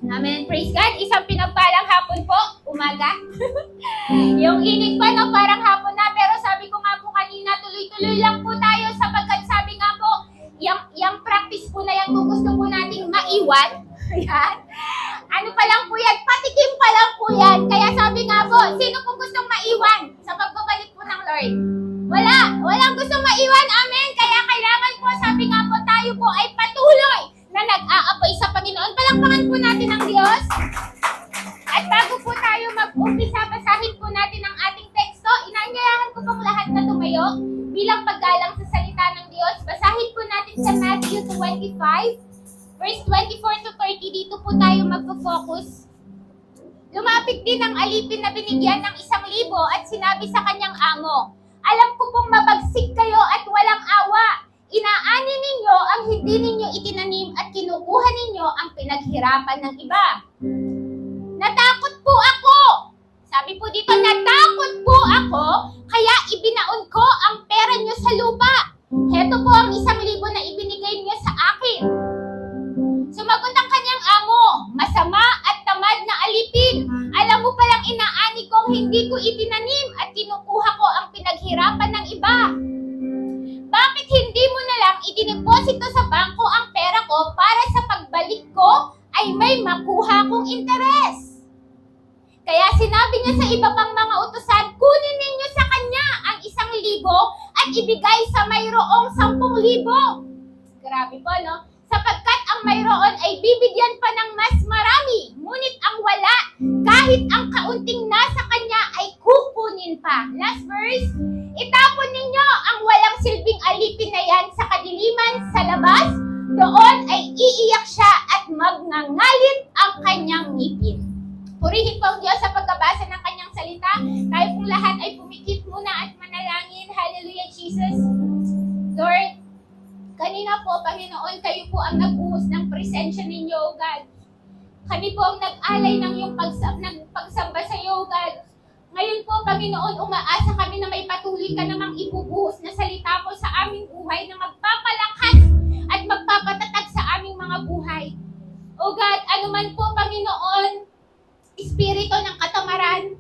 Amen. Praise God. Isang pinagpalang hapon po. Umaga. Yung init pa, no? Parang hapon na. Pero sabi ko nga po kanina, tuloy-tuloy lang po tayo sapagkat sabi nga po, yung practice po na yan kung gusto po nating maiwan. Ayan. Ano pa lang po yan? Patikim pa lang po yan. Kaya sabi nga po, sino po gustong maiwan sa pagbabalik po ng Lord? Walang gustong maiwan. Amen. Kaya kailangan po, sabi nga po, tayo po ay patuloy na nag-aapoy sa Panginoon. Palakpakan po natin ang Diyos. At bago po tayo mag-umpisa, basahin po natin ang ating teksto. Inaanyayahan ko pong lahat na tumayo bilang paggalang sa salita ng Diyos. Basahin po natin sa Matthew 25, verse 24 to 30. Dito po tayo magpo-focus. Lumapit din ang alipin na binigyan ng 1,000 at sinabi sa kanyang amo, alam ko pong mabagsik kayo at walang awa. Inaani ninyo ang hindi ninyo itinanim at kinukuha ninyo ang pinaghirapan ng iba. Natakot po ako. Sabi po dito, natakot po ako, kaya ibinaon ko ang pera nyo sa lupa. Heto po ang 1,000 na ibinigay nyo sa akin. Sumagot ang kanyang amo, masama at tamad na alipin. Alam mo palang inaani kong hindi ko itinanim at kinukuha ko ang pinaghirapan ng iba. Bakit hindi mo na lang idineposito sa bangko ang pera ko para sa pagbalik ko ay may makuha kong interes? Kaya sinabi niya sa iba pang mga utusan, kunin ninyo sa kanya ang 1,000 at ibigay sa mayroong 10,000. Grabe po, no? Sapagkat ang mayroon ay bibigyan pa ng mas marami, ngunit ang wala, kahit ang kaunting nasa kanya ay kukunin pa. Last verse, itapon ninyo ang walang silbing alipin na yan sa kadiliman sa labas, doon ay iiyak siya at magngangalit ang kanyang ngipin. Purihin po ang Diyos sa pagkabasa ng kanyang salita. Tayo pong lahat ay pumikit muna at manalangin. Hallelujah, Jesus. Lord, kanina po, Panginoon, kayo po ang nagbuhos ng presensya ninyo, O God. Kami po ang nag-alay ng iyong pagsamba sa iyo, O God. Ngayon po, Panginoon, umaasa kami na may patuloy ka namang ibubuhos na salita po sa aming buhay na magpapalakas at magpapatatag sa aming mga buhay. O God, anuman po, Panginoon, espiritu ng katamaran,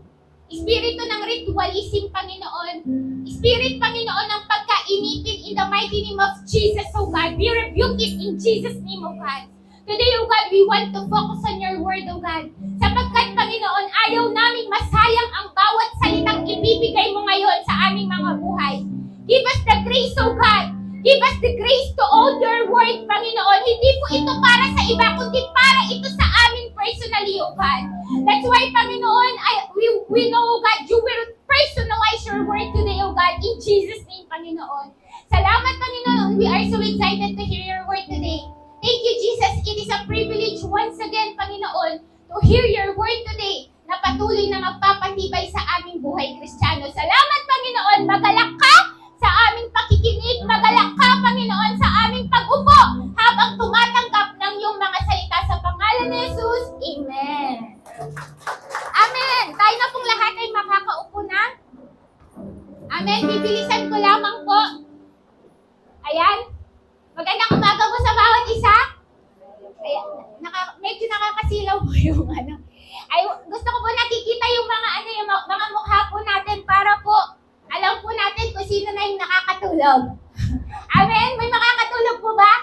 espiritu ng ritualism, Panginoon, spirit, Panginoon, ng pagkainipin in the mighty name of Jesus, O God. We rebuke it in Jesus' name, O God. Today, O God, we want to focus on your word, O God. Sapagkat, Panginoon, ayaw namin masayang ang bawat salitang ibibigay mo ngayon sa aming mga buhay. Give us the grace, O God. Give us the grace to hold your word, Panginoon. Hindi po ito para sa iba, kundi para ito sa amin personally, O God. That's why, Panginoon, we know, O God, you will personalize your word today, O God, in Jesus' name, Panginoon. Salamat, Panginoon. We are so excited to hear your word today. Thank you, Jesus. It is a privilege once again, Panginoon, to hear your word today na patuloy na magpapatibay sa aming buhay Kristiyano. Salamat, Panginoon. Magalak ka sa aming pakikinig. Magalak ka, Panginoon, sa aming pag-upo habang tumatanggap ng iyong mga salita sa pangalan ni Jesus. Amen. Amen. Tayo na pong lahat ay makakaupo na. Amen. Bibilisan ko lamang po. Ayan. Magandang umaga po sa bawat isa. Ayan. Medyo nakakasilaw po yung ano. Ay, gusto ko po nakikita yung mga mukha po natin para po alam po natin kung sino na yung nakakatulog. Amen? May makakatulog po ba?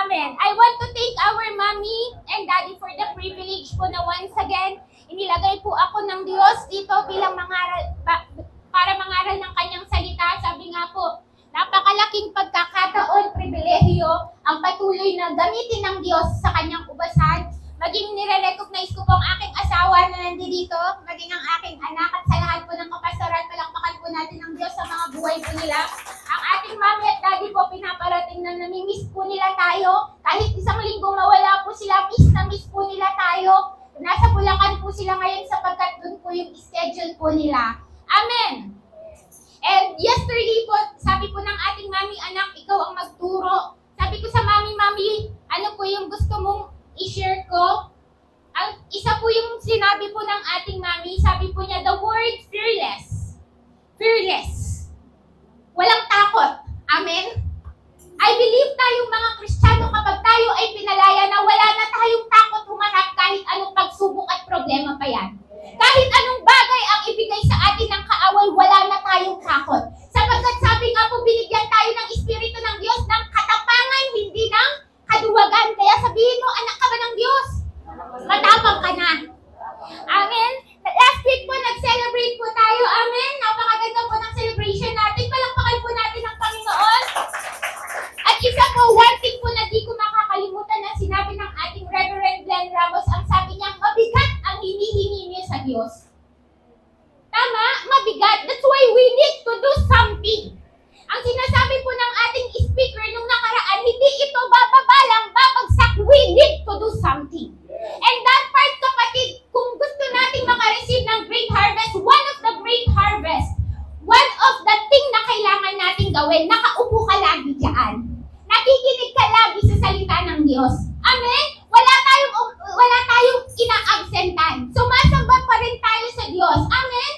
Amen. I want to thank our mommy and daddy for the privilege po na once again, inilagay po ako ng Diyos dito bilang para mangaral ng kanyang salita. Sabi nga po, napakalaking pagkakataon, pribilehiyo, ang patuloy na gamitin ng Diyos sa kanyang ubasan. Maging nire-recognize ko po ang aking asawa na nandito, maging ang aking anak at sa lahat po ng kapastoral, palakpakan po natin ng Diyos sa mga buhay po nila. Ang ating mami at daddy po, pinaparating na namimiss po nila tayo. Kahit 1 linggo mawala po sila, miss po nila tayo. Nasa Bulacan po sila ngayon sapagkat doon po yung schedule po nila. Amen! And yesterday po, sabi po ng ating mami, anak, ikaw ang magturo. Sabi ko sa mami, ano po yung gusto mong i-share ko? Ang isa po yung sinabi po ng ating mami, sabi po niya, the word fearless. Fearless. Walang takot. Amen? I believe tayong mga Kristiyano kapag tayo ay pinalaya na wala na tayong takot humanap kahit Diyos. Tama? Mabigat. That's why we need to do something. Ang sinasabi po ng ating speaker nung nakaraan, hindi ito bababa lang, babagsak. We need to do something. And that part, kapatid, kung gusto nating makareceive ng great harvest, one of the great harvest, one of the thing na kailangan nating gawin, nakaupo ka lagi dyan. Nakikinig ka lagi sa salita ng Diyos. Amen? Wala tayong ina-absentan. Sumasamba pa rin tayo sa Diyos. Amen?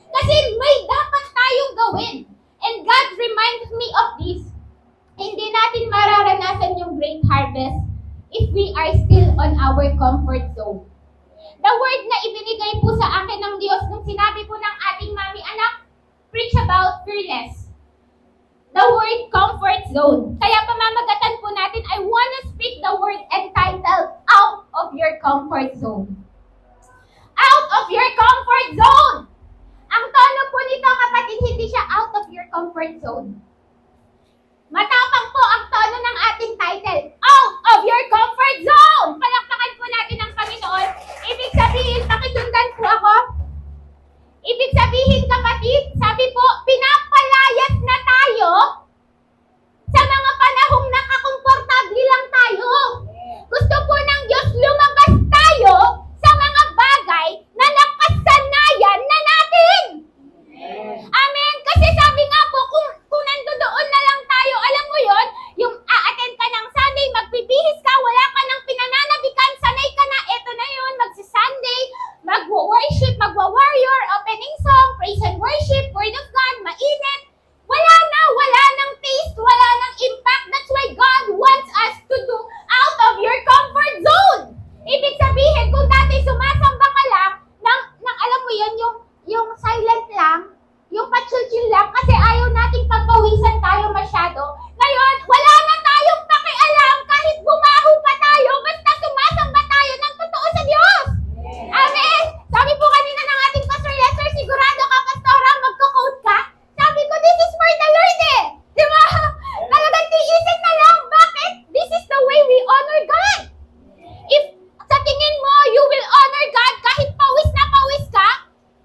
Kasi may dapat tayong gawin. And God reminds me of this. Hindi natin mararanasan yung great harvest if we are still on our comfort zone. The word na ibinigay po sa akin ng Diyos nung sinabi po ng ating mami, anak, preach about fearless. The word comfort zone. Kaya pamamagatan po natin, I want to speak the word entitled, out of your comfort zone. Out of your comfort zone! Ang tono po nito, kapatid, hindi siya out of your comfort zone. Matapang po ang tono ng ating title, out of your comfort zone! Palakpakan po natin ang Panginoon. Ibig sabihin, pakisundan po ako. Ibig sabihin, kapatid, sabi po, pinapalayas na tayo sa mga panahong nakakomportable lang tayo. Gusto po ng Diyos lumabas tayo sa mga bagay na nakasanayan na natin. Amen? Kasi sabi nga po, kung nandoon na lang tayo, alam mo yon, yung a-attend ka ng Sunday, magbibihis ka, wala ka ng pinananabikan, sanay ka na, eto na yun, magsi-Sunday, magwo-worship, magwa-warrior, opening song, praise and worship, word of God, mainit. Wala nang taste, wala nang impact. That's why God wants us to do out of your comfort zone. Ibig sabihin, kung dati sumasamba ka lang, alam mo yun, yung silent lang, yung pa-chill lang, kasi ayaw nating pagpawisan tayo masyado. Ngayon, wala na tayong pakialam kahit bumaho pa tayo, basta sumasamba tayo ng totoo sa Diyos. Amen? Sabi po kanina ng ating Pastor Lester, sigurado ka, Pastora, magko-quote ka. Sabi ko, this is for the Lord eh. Di ba? Talagang tiisin na lang. Bakit? This is the way we honor God. If sa tingin mo, you will honor God kahit pawis na pawis ka,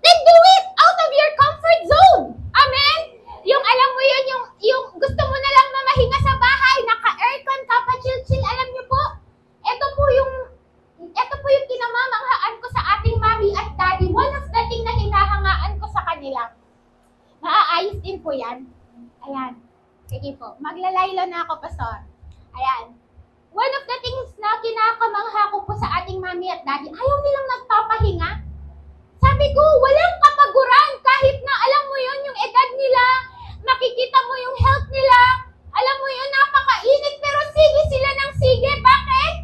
then do it out of your comfort zone. Amen? Yung alam mo yun, yung gusto mo na lang mamahinga sa bahay, naka-aircon ka pa, chill-chill, alam niyo po, ito po yung kinamamanghaan ko sa ating mommy at daddy. One of the thing na hinahangaan ko sa kanila. Maaayos din po yan. Ayan. Sige po. Maglalaylo na ako, Pastor. Ayan. One of the things na kinakamangha ko po sa ating mommy at daddy, ayaw nilang nagpapahinga. Sabi ko, walang kapaguran kahit na alam mo yun, yung edad nila, makikita mo yung health nila, alam mo yun, napakainit, pero sige sila ng sige. Bakit?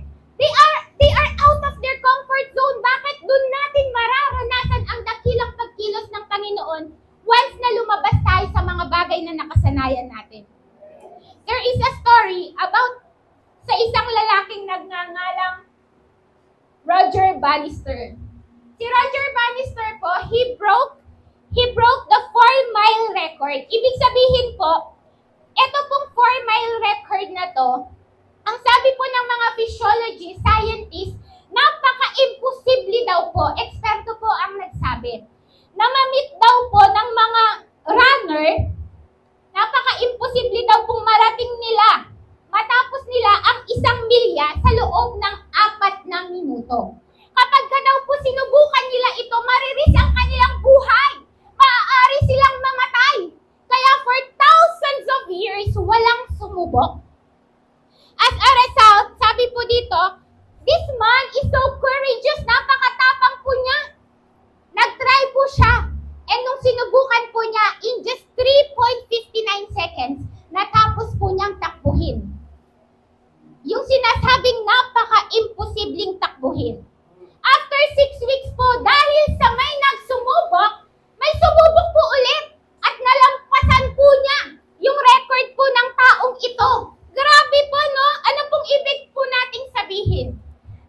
They are out of their comfort zone. Bakit? Doon natin mararanasan ang dakilang pagkilos ng Panginoon once na lumabas tayo sa mga bagay na nakasanayan natin. There is a story about sa isang lalaking nagngangalang Roger Bannister. Si Roger Bannister po, he broke the 4-mile record. Ibig sabihin po, ito pong 4-mile record na to, ang sabi po ng mga physiology, scientists, napaka-imposible daw po, eksperto po ang nagsabi, na ma-meet daw po ng mga runner, napaka-imposible daw pong marating nila, matapos nila ang 1 milya sa loob ng 4 na minuto. Kapag ka daw po sinubukan nila ito, mariris ang kanilang buhay. Maaari silang mamatay. Kaya for thousands of years, walang sumubok. As a result, sabi po dito, this man is so courageous, napakatapang po niya. Nag-try po siya. And nung sinubukan po niya, in just 3.59 seconds, natapos po niyang takbuhin. Yung sinasabing napaka-imposibleng takbuhin. After 6 weeks po, dahil sa may nagsumubok, may sumubok po ulit at nalampasan po niya yung record po ng taong ito. Grabe po, no? Ano pong ibig po nating sabihin?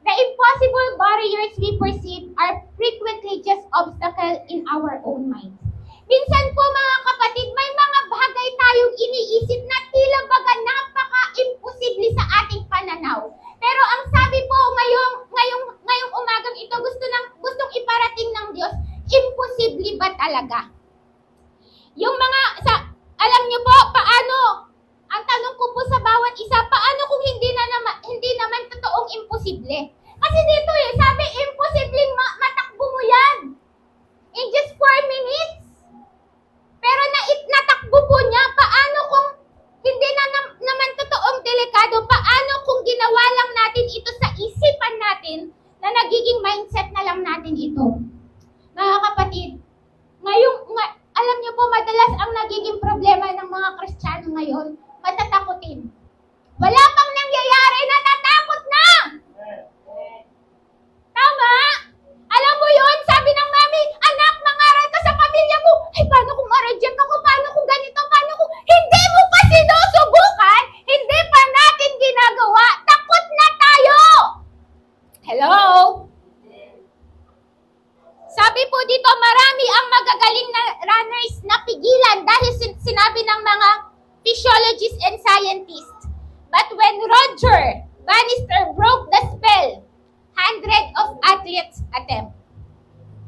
The impossible barriers we perceive are frequently just obstacles in our own minds. Minsan po mga kapatid, may mga bagay tayong iniisip na tila baga napaka-imposible sa ating pananaw. Pero ang sabi po ngayong umagang ito, gustong iparating ng Diyos, nagiging mindset na lang natin ito. Mga kapatid, alam niyo po, madalas ang nagiging problema ng mga Kristiyano ngayon, matatakutin. Wala pang nangyayari, natatakot na! Tama? Alam mo yun, sabi ng mami, anak, mangaral ka sa pamilya mo. Ay, paano kung ma-reject ako? Paano kung ganito? Paano kung... Hindi mo pa sinusubukan, hindi pa natin ginagawa, takot na tayo! Hello? Sabi po dito, marami ang magagaling na runners na pigilan dahil sinabi ng mga physiologists and scientists. But when Roger Bannister broke the spell, hundreds of athletes attempt.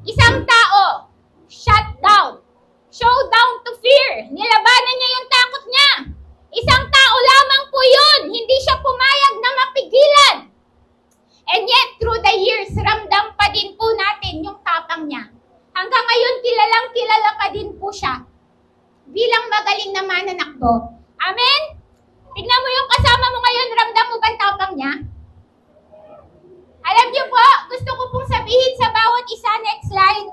Isang tao, shut down, show down to fear. Nilabanan niya yung takot niya. Isang tao lamang po yun. Hindi siya pumayag na mapigilan. And yet, through the years, ramdam pa din po natin yung tapang niya. Hanggang ngayon, kilalang kilala pa din po siya bilang magaling na mananakbo. Amen? Tignan mo yung kasama mo ngayon, ramdam mo ba ang tapang niya? Alam niyo po, gusto ko pong sabihin sa bawat isa, next slide.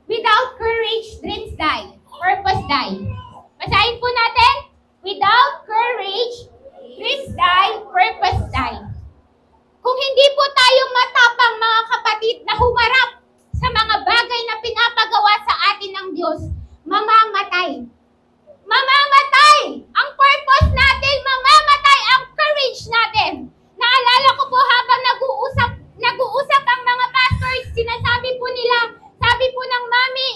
Without courage, dreams die. Purpose die. Basahin po natin. Without courage, dreams die, purpose die. Kung hindi po tayo matapang, mga kapatid, na humarap sa mga bagay na pinapagawa sa atin ng Diyos, mamamatay. Mamamatay! Ang purpose natin, mamamatay ang courage natin. Naalala ko po habang nag-uusap ang mga pastors, sinasabi po nila, sabi po ng mami,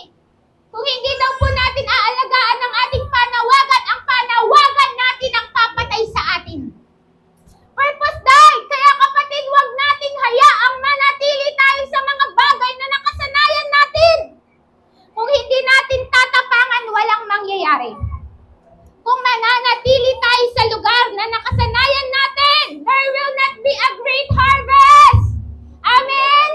kung hindi daw po natin aalagaan ang ating panawagan, ang panawagan natin ang papatay sa atin. Purpose die! Kaya kapatid, huwag nating hayaang manatili tayo sa mga bagay na nakasanayan natin. Kung hindi natin tatapangan, walang mangyayari. Kung mananatili tayo sa lugar na nakasanayan natin, there will not be a great harvest. Amen?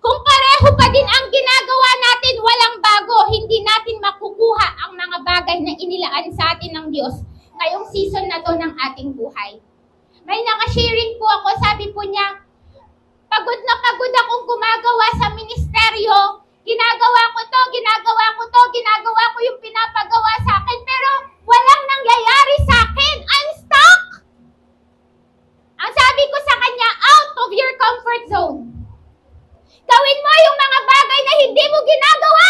Kung pareho pa din ang ginagawa natin, walang bago, hindi natin makukuha ang mga bagay na inilaan sa atin ng Diyos ngayong season na to ng ating buhay. May nakasharing po ako, sabi po niya, pagod na pagod akong gumagawa sa ministeryo, ginagawa ko yung pinapagawa sa akin, pero walang nangyayari sa akin. I'm stuck! Ang sabi ko sa kanya, out of your comfort zone. Gawin mo yung mga bagay na hindi mo ginagawa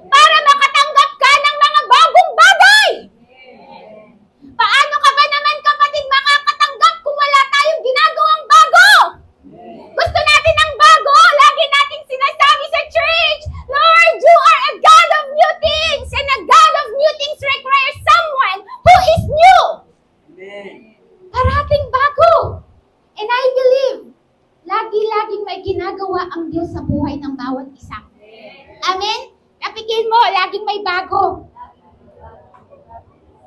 para makatanggap ka ng mga bagong bagay. Paano ka ba naman, kapatid, makakatanggap kung wala tayong ginagawang bago? Gusto natin ng bago. Lagi nating sinasabi sa church, Lord, you are a God of new things, and a God of new things requires someone who is new. Amen. Parating bago. And I believe, lagi-laging may ginagawa ang Diyos sa buhay ng bawat isa. Amen? Napigil mo, laging may bago.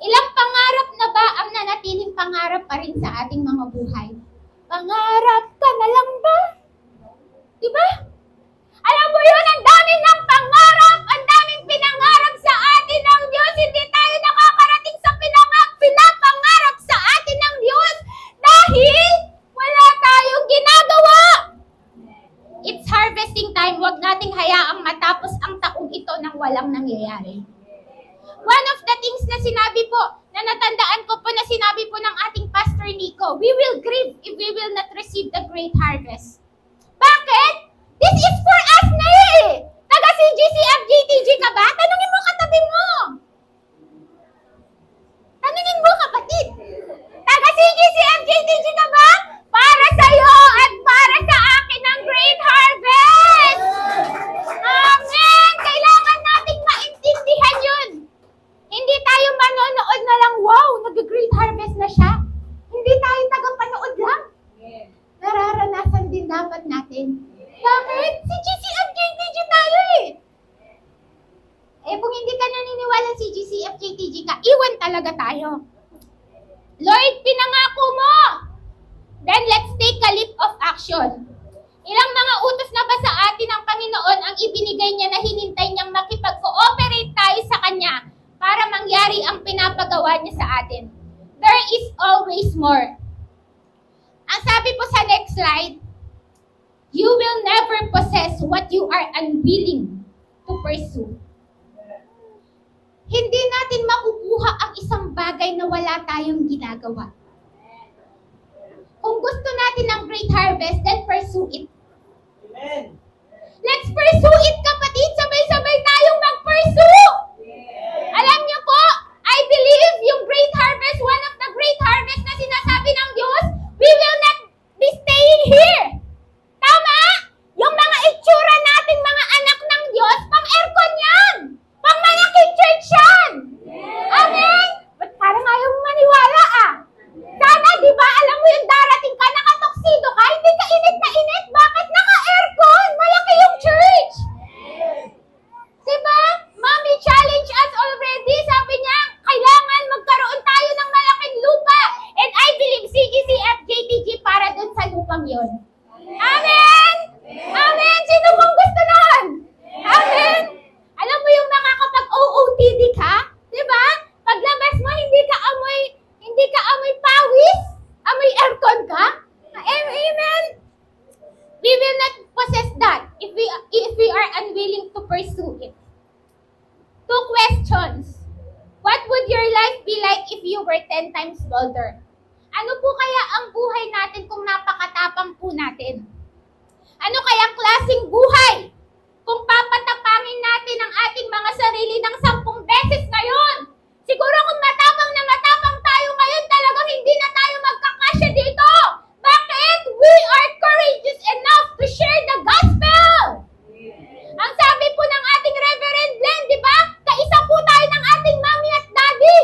Ilang pangarap na ba ang nanatiling pangarap pa rin sa ating mga buhay? Pangarap ka na lang ba? Diba? Alam mo yun, ang dami ng pangarap, ang daming pinangarap sa atin ng Diyos. Hindi tayo nakakarating sa pinapangarap sa atin ng Diyos dahil wala tayong ginagawa. It's harvesting time. Huwag nating hayaang matapos ang taong ito nang walang nangyayari. One of the things na sinabi po, na natandaan ko po na sinabi po ng ating Pastor Nico, we will grieve if we will not receive the great harvest. Bakit? This is for us na eh! Taga-CGC FJTG ka ba? Tanungin mo katabi mo! Tanungin mo, kapatid! Taga-CGC FJTG ka ba? Para sa'yo at para sa akin ang great harvest! Amen! Kailangan nating maintindihan yun! Hindi tayo manonood na lang, wow, nag-great harvest na siya. Hindi tayo tagapanood lang. Nararanasan din dapat natin. Bakit? Si GCFJTG tayo eh. Eh, kung hindi ka naniniwala si GCFJTG ka, iwan talaga tayo. Lord, pinangako mo. Then let's take a leap of action. Ilang mga utos na ba sa atin ng Panginoon ang ibinigay niya na hinintay niyang makipag-cooperate tayo sa Kanya para mangyari ang pinapagawa niya sa atin? There is always more. Next slide. You will never possess what you are unwilling to pursue. Hindi natin makukuha ang isang bagay na wala tayong ginagawa. Kung gusto natin ng great harvest, then pursue it. Amen. Let's pursue it, kapatid. Sabay-sabay tayong mag-pursue. Alam niyo po, I believe yung great harvest, one of the great harvest na sinasabi ng Diyos, we will not be staying here. Tama? Yung mga itsura nating mga anak ng Diyos, pang-aircon yan. Pang-malaking church yan. Amen? Ba't parang ayaw mo maniwala Sana, di ba, alam mo yung darating ka, nakatoksido ka, hindi ka init na init. Bakit? Naka-aircon. Malaki yung church. Diba? Mommy challenge us already. Sabi niya, kailangan magkaroon tayo ng malaking lupa. And I believe CGCF JTG para dun sa lupang yon. Amen? Amen? Sino mong gusto nun? Amen? Alam mo yung mga kapag OOTD ka, diba? Paglabas mo, hindi ka amoy pawis? Amoy aircon ka? Amen? We will not possess that if we are unwilling to pursue it. 2 questions. What would your life be like if you were 10 times bolder? Ano po kaya ang buhay natin kung napakatapang po natin? Ano kayang klaseng buhay kung papatapangin natin ang ating mga sarili ng 10 beses ngayon? Siguro kung matapang tayo ngayon, talagang hindi na tayo magkakasya dito. Bakit? We are courageous enough to share the gospel. Ang sabi po ng ating Reverend Glenn, di ba? Kaisa po tayo ng ating mommy at daddy.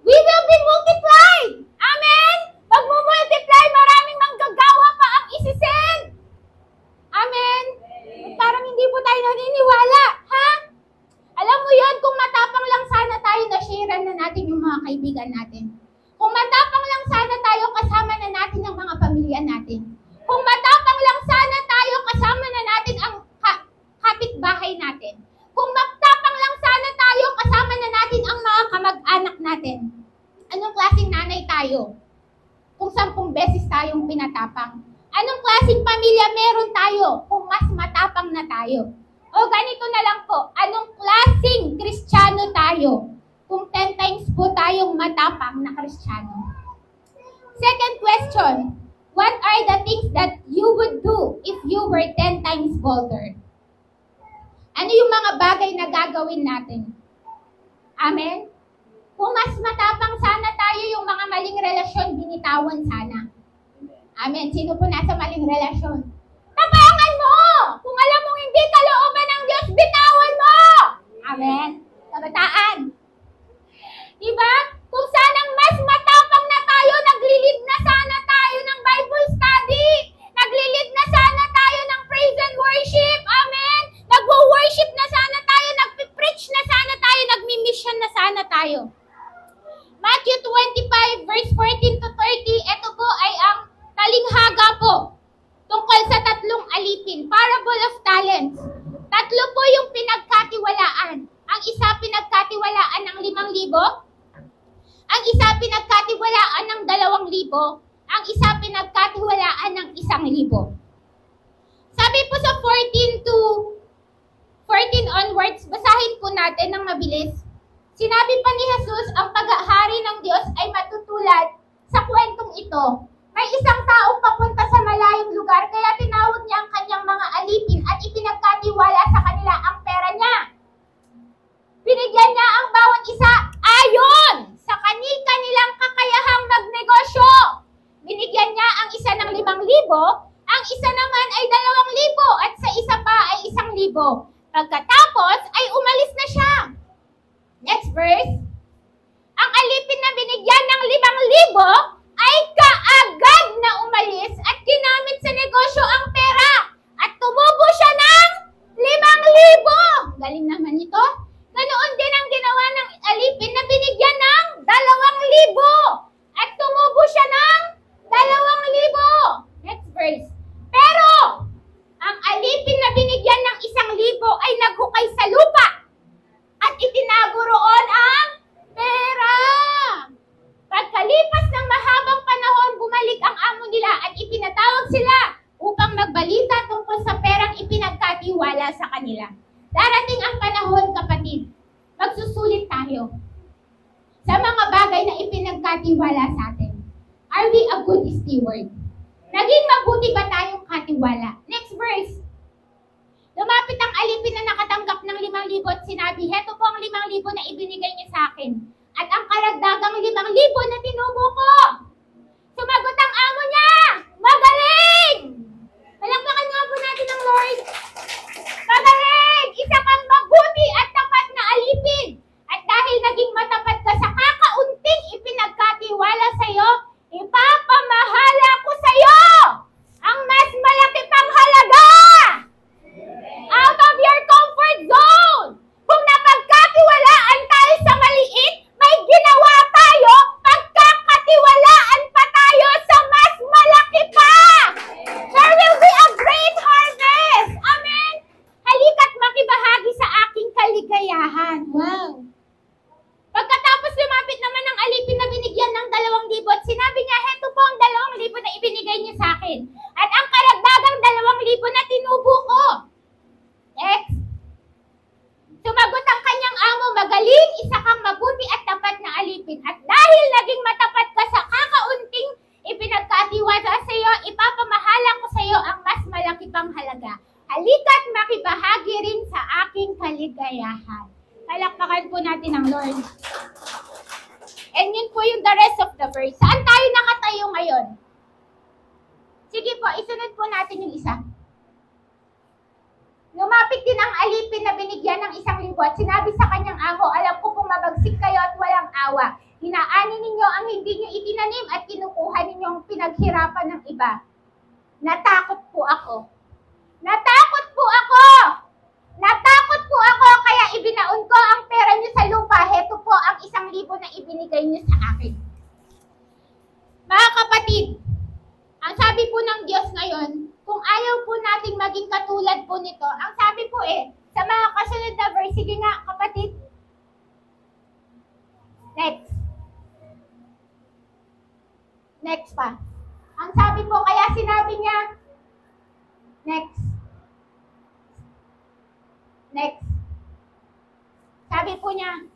We will be multiplied. Amen? Pag multiply, maraming manggagawa pa ang isisend. Amen? Parang hindi po tayo naniniwala. Ha? Alam mo yon, kung matapang lang sana tayo, na-sharean na natin yung mga kaibigan natin. Kung matapang lang sana tayo, kasama na natin ang mga pamilya natin. Kung matapang lang sana tayo, kasama na natin ang kapitbahay natin. Kung matapang lang sana tayo, kasama na natin ang mga kamag-anak natin. Anong klaseng nanay tayo? Kung 10 beses tayong pinatapang. Anong klaseng pamilya meron tayo kung mas matapang na tayo? O ganito na lang po, anong klaseng Kristiyano tayo kung 10 times po tayong matapang na Kristiyano? Second question, what are the things that you would do if you were 10 times bolder? Ano yung mga bagay na gagawin natin? Amen? Kung mas matapang sana tayo, yung mga maling relasyon, binitawan sana. Amen? Sino po nasa maling relasyon? Tapangan mo! Kung alam mong hindi kalooban ng Diyos, bitawan mo! Amen? Kabataan. Diba? Kung sanang mas matapang na tayo, naglilid na sana tayo ng Bible study. Naglilid na sana tayo ng praise and worship. Amen? Nagwo-worship na sana tayo, nagpipreach na sana tayo, nagmi-mission na sana tayo. Matthew 25 verse 14 to 30, ito po ay ang talinghaga po tungkol sa 3 alipin, parable of talents. 3 po yung pinagkatiwalaan. Ang isa pinagkatiwalaan ng 5,000, ang isa pinagkatiwalaan ng 2,000, ang isa pinagkatiwalaan ng 1,000. Sabi po sa 14 onwards, basahin po natin ng mabilis. Sinabi pa ni Jesus, ang paghahari ng Diyos ay matutulad sa kwentong ito. May isang taong papunta sa malayong lugar, kaya tinawag niya ang kanyang mga alipin at ipinagkatiwala sa kanila ang pera niya. Binigyan niya ang bawat isa ayon sa kanilang kakayahang magnegosyo. Binigyan niya ang isa ng 5,000, ang isa naman ay 2,000 at sa isa pa ay 1,000. Pagkatapos ay umalis na siya. Next verse. Ang alipin na binigyan ng 5,000 ay kaagad na umalis at ginamit sa negosyo ang pera at tumubo siya ng 5,000. Galing naman ito. Ganoon din ang ginawa ng alipin na binigyan ng 2,000 at tumubo siya ng 2,000. Next verse. Pero ang alipin na binigyan ng 1,000 ay naghukay sa lupa at itinago roon ang pera. Pagkalipas ng mahabang panahon, bumalik ang steward. Naging mabuti ba tayong katiwala? Next verse. Lumapit ang alipin na nakatanggap ng 5,000 at sinabi, heto po ang 5,000 na ibinigay niyo sa akin. At ang karagdagang 5,000 na tinubo ko. Sumagot ang amo niya. Magaling! Palakpakan nga po natin ang Lord. Magaling! Isa kang mabuti at tapat na alipin. At dahil naging matapat ka sa kakaunting ipinagkatiwala sa iyo, ipapamahala ko sa iyo ang mas malaki pang halaga. Out of your comfort zone. Kung napagkatiwalaan tayo sa maliit, may ginawa tayo, pagkakatiwalaan pa tayo sa mas malaki pa. There will be a great harvest. Amen. Halika't makibahagi sa aking kaligayahan. Wow. Pagkatapos lumapit naman ang alipin na binigyan ng 2,000 at sinabi niya, heto po ang 2,000 na ibinigay niyo sa akin. At ang karagdagang 2,000 na tinubo ko. Next. Sumagot ang kanyang amo, magaling, isa kang mabuti at tapat na alipin. At dahil naging matapat ka sa kakaunting ipinagkatiwala sa iyo, ipapamahala ko sa iyo ang mas malaki pang halaga. Halika't makibahagi rin sa aking kaligayahan. Palakpakan po natin ang Lord. And yun po yung the rest of the verse. Saan tayo nakatayo ngayon? Sige po, isunod po natin yung isa. Lumapit din ang alipin na binigyan ng 1,000 at sinabi sa kanyang amo, alam ko kung mabagsik kayo at walang awa. Hinaani ninyo ang hindi nyo itinanim at kinukuha ninyo ang pinaghirapan ng iba. Natakot po ako. Natakot po ako! Natakot po ako kaya ibinaon ko ang pera nyo sa lupa. Heto po ang 1,000 na ibinigay nyo sa akin. Mga kapatid, ang sabi po ng Diyos ngayon, kung ayaw po nating maging katulad po nito, ang sabi po sa mga kasunod na verse, sige nga kapatid. Next. Next pa. Ang sabi po, kaya sinabi niya, next. Next. Sabi po niya,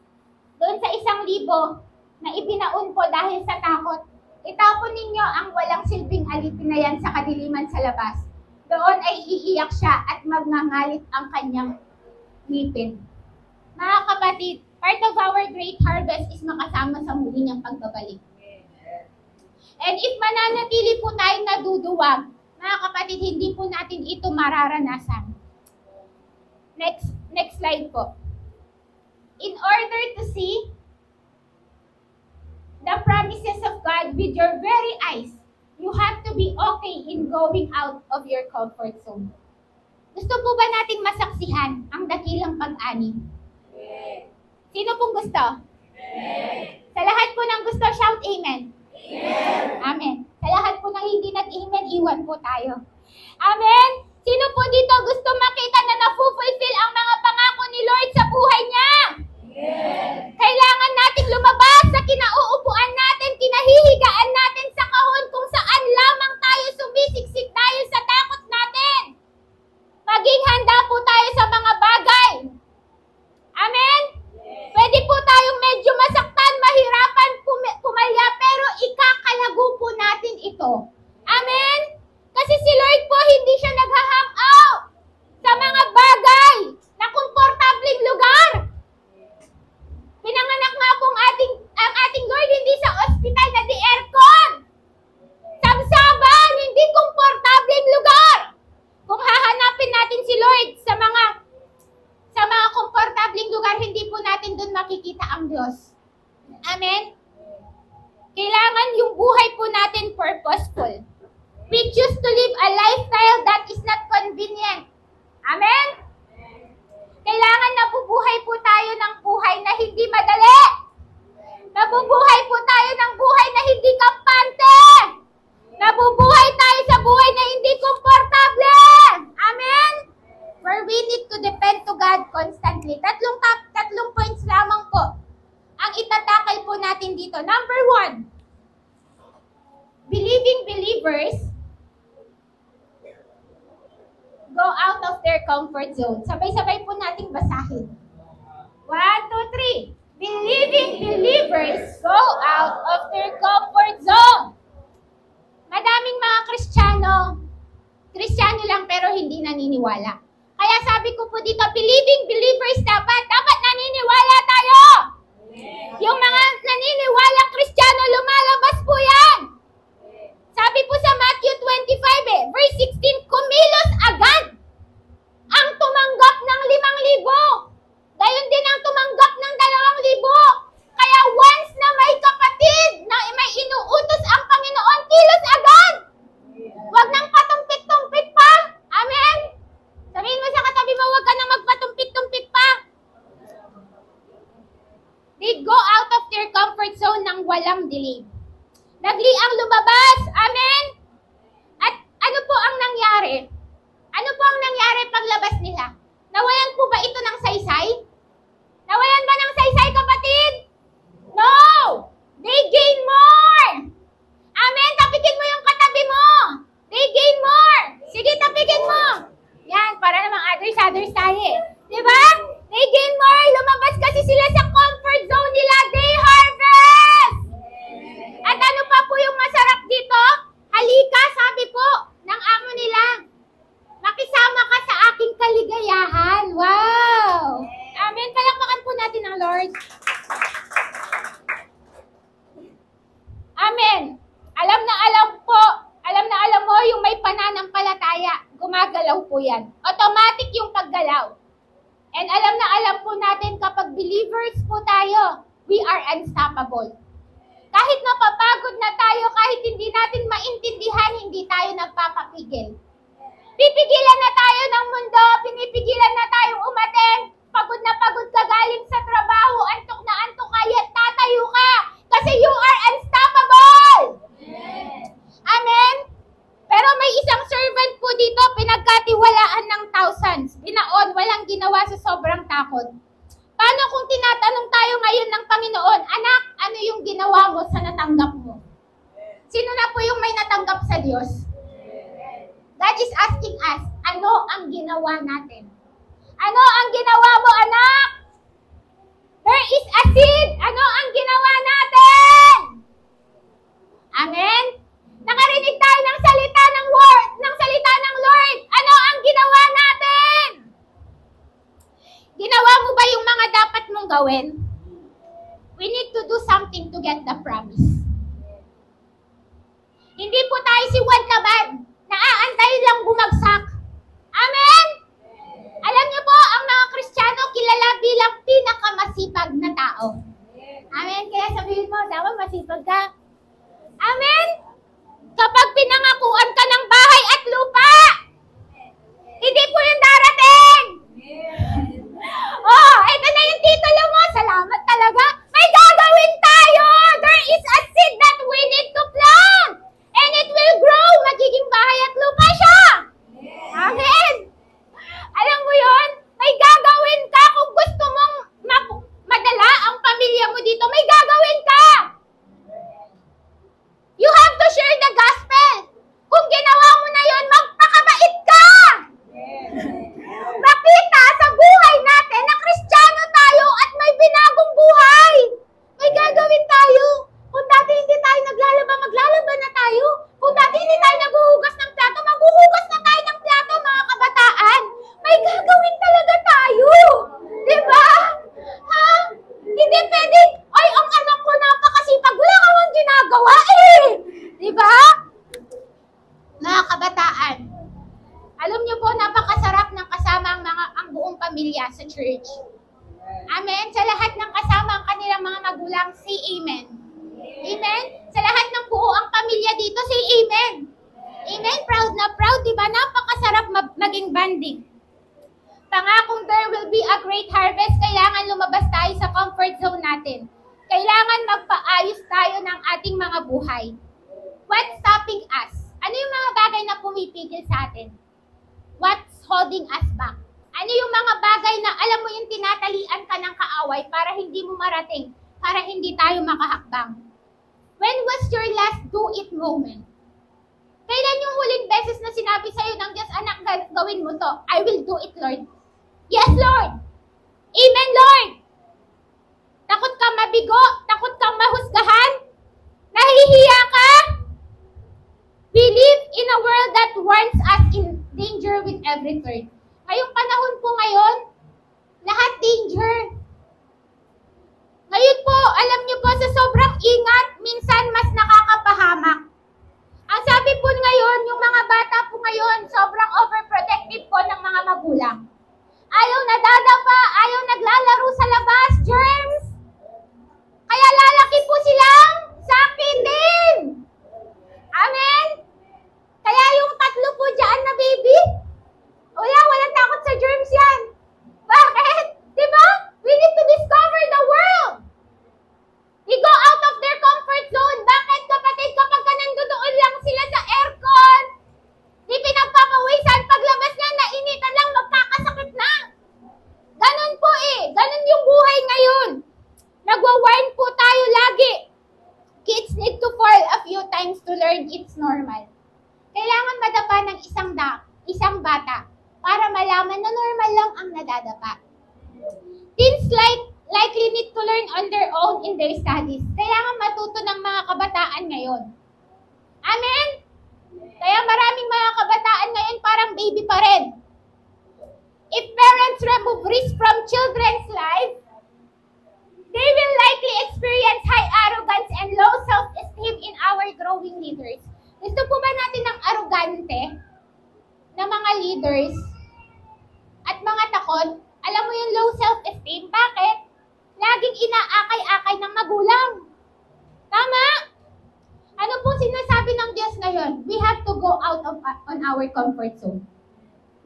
doon sa 1,000 na ibinaon po dahil sa takot, itapon ninyo ang walang silbing alipin na yan sa kadiliman sa labas. Doon ay iiyak siya at magngangalit ang kanyang ngipin. Mga kapatid, part of our great harvest is makasama sa muli niyang pagbabalik. And if mananatili po tayong naduduwag, mga kapatid, hindi po natin ito mararanasan. Next slide po. In order to see the promises of God with your very eyes, you have to be okay in going out of your comfort zone. Gusto po ba nating masaksihan ang dakilang pag-ani? Yes. Sino pong gusto? Yes. Sa lahat po ng gusto, shout amen. Yes. Amen. Sa lahat po ng hindi nag-amen, iwan po tayo. Amen. Sino po dito gusto makita na na-fulfill ang mga pangako ni Lord sa buhay niya? Yes. Kailangan nating lumabas sa kinauupuan natin, kinahihigaan natin sa kahon kung saan lamang tayo sumisiksik tayo sa takot natin. Maging handa po tayo sa mga bagay. Amen? Yes. Pwede po tayong medyo masaktan, mahirapan, pumalya, pero ikakalago po natin ito. Amen? Kasi si Lord po hindi siya naghahang out sa mga bagay na komportableng lugar. Pinanganak nga po ang ating Lord hindi sa ospital na di aircon. Sabsaban, hindi komportableng lugar. Kung hahanapin natin si Lord sa mga komportableng lugar, hindi po natin doon makikita ang Diyos. Amen? Kailangan yung buhay po natin purposeful. We choose to live a lifestyle that is not convenient. Amen? Kailangan nabubuhay po tayo ng buhay na hindi madali. Nabubuhay po tayo ng buhay na hindi kampante. Nabubuhay tayo sa buhay na hindi komportable. Amen? Where we need to depend to God constantly. Tatlong points lamang po ang itatakal po natin dito. Number 1, believing believers go out of their comfort zone. Sabay-sabay po nating basahin. 1, 2, 3. Believing believers go out of their comfort zone. Kristiyano lang pero hindi naniniwala. Kaya sabi ko po dito, believing believers dapat naniniwala tayo. Yung mga naniniwalang Kristiyano, lumalabas po yan. Sabi po sa Matthew 25, verse 16, kumilos agad ang tumanggap ng 5,000. Gayon din ang tumanggap ng 2,000. Kaya once na may kapatid na may inuutos ang Panginoon, kilos agad. Huwag nang patumpik-tumpik pa. Amen? Sabihin mo sa katabi mo, huwag ka nang magpatumpik-tumpik pa. They go out of their comfort zone nang walang delay. Nagli ang lumabas. Amen? At ano po ang nangyari? Ano po ang nangyari paglabas nila? Nawalan po ba ito ng saysay? Nawalan ba ng saysay, kapatid? No! They gain more! Amen? Tapikin mo yung katabi mo! They gain more! Sige, tapikin mo! Yan, para namang others tayo eh. Diba? They gain more! Lumabas kasi sila sa comfort zone nila. They harvest! At ano pa po yung masarap dito? Halika, sabi po ng amo nila. Makisama ka sa aking kaligayahan. Wow! Amen. Palakpakan po natin ang Lord. Amen. Alam na alam mo yung may pananampalataya. Gumagalaw po yan. Automatic yung paggalaw. And alam na alam po natin kapag believers po tayo, we are unstoppable. Kahit napapagod na tayo, kahit hindi natin maintindihan, hindi tayo nagpapapigil. Pipigilan na tayo ng mundo, pinipigilan na tayong umaten. Pagod na pagod ka galing sa trabaho, antok na antok ka, yet tatayo ka. Kasi you are unstoppable. Amen? Pero may isang servant po dito, pinagkatiwalaan ng thousands. Binaon, walang ginawa sa sobrang takot. Paano kung tinatanong tayo ngayon ng Panginoon, anak, ano yung ginawa mo sa natanggap mo? Sino na po yung may natanggap sa Diyos? God is asking us, ano ang ginawa natin? Ano ang ginawa mo, anak? There is a seed. Ano ang ginawa natin? Amen? Nakarinig tayo ng salita ng word, ng salita ng Lord. Ano ang ginawa natin? Ginawa mo ba yung mga dapat mong gawin? We need to do something to get the promise. Hindi po tayo si Juan Labad. Naaantay lang bumagsak. Amen? Alam niyo po, ang mga Kristiyano kilala bilang pinakamasipag na tao. Amen? Kaya sabihin mo, dapat masipag ka. Amen? Kapag pinangakuan ka ng bahay at lupa, hindi po yung darating. Oh, ito na yung titulo mo. Salamat talaga. May gagawin tayo. There is a seed that we need to plant. And it will grow. Magiging bahay at lupa siya. Amen. Alam mo yun? May gagawin ka kung gusto mong madala ang pamilya mo dito. May gagawin ka. You have to share the gospel. Kung ginawa mo na yun, magpakabait ka. Makita sa buhay natin na Kristiyano tayo at may binagong buhay. May gagawin tayo. Kung dati hindi tayo maglalaba na tayo. Kung dati hindi tayo naghuhugas ng plato, maghuhugas na tayo ng plato, mga kabataan. May gagawin talaga tayo. Diba? Ha? Hindi pwede, ay, ang anak ko napakasipag, wala ka mang ginagawa eh. Diba? Mga kabataan, alam niyo po, napakasarap ng kasama ang buong pamilya sa church. Amen? Sa lahat ng kasama ang kanilang mga magulang, say amen. Amen? Sa lahat ng buo ang pamilya dito, say amen. Amen? Proud na proud, diba? Napakasarap maging banding. Pangakong there will be a great harvest, kailangan lumabas tayo sa comfort zone natin. Kailangan magpaayos tayo ng ating mga buhay. What's stopping us? Ano yung mga bagay na pumipigil sa atin? What's holding us back? Ano yung mga bagay na alam mo yung tinatalian ka ng kaaway para hindi mo marating, para hindi tayo makahakbang? When was your last do-it moment? Kailan yung huling beses na sinabi sa'yo ng Diyos, anak, gawin mo to? I will do it, Lord. Yes, Lord. Amen, Lord. Takot kang mabigo? Takot kang mahusgahan? Nahihiya ka? We live in a world that warns us danger with every turn. Ngayong panahon po ngayon, lahat danger. Ngayon po, alam niyo po, sa sobrang ingat, minsan mas nakakapahamak. Ang sabi po ngayon, yung mga bata po ngayon, sobrang overprotective po ng mga magulang. Ayaw nadadapa, ayaw naglalaro sa labas, germs. Kaya lalaki po silang sakitin. Amen? Kaya yung 3 po dyan na baby, walang takot sa germs yan. Bakit? Diba? We need to discover the world. We go out of their comfort zone. Bakit, kapatid? Kapag nandoon lang sila sa aircon, di pinagpapawisan, paglabas niya, nainitan lang, magkakasakit na. Ganun po Ganun yung buhay ngayon. Nagwa-warn po tayo lagi. Kids need to fall a few times to learn it's normal. Kailangan madapa ng isang bata para malaman na normal lang ang nadadapa. Teens likely need to learn on their own in their studies. Kailangan matuto ng mga kabataan ngayon. Amen? Kaya maraming mga kabataan ngayon parang baby pa rin. If parents remove risk from children's life, they will likely experience high arrogance and low self-esteem in our growing leaders. Gusto po ba natin ng arrogante na mga leaders at mga takot? Alam mo yung low self-esteem? Bakit? Laging inaakay-akay ng magulang. Tama? Ano po sinasabi ng Diyos ngayon? We have to go out on our comfort zone.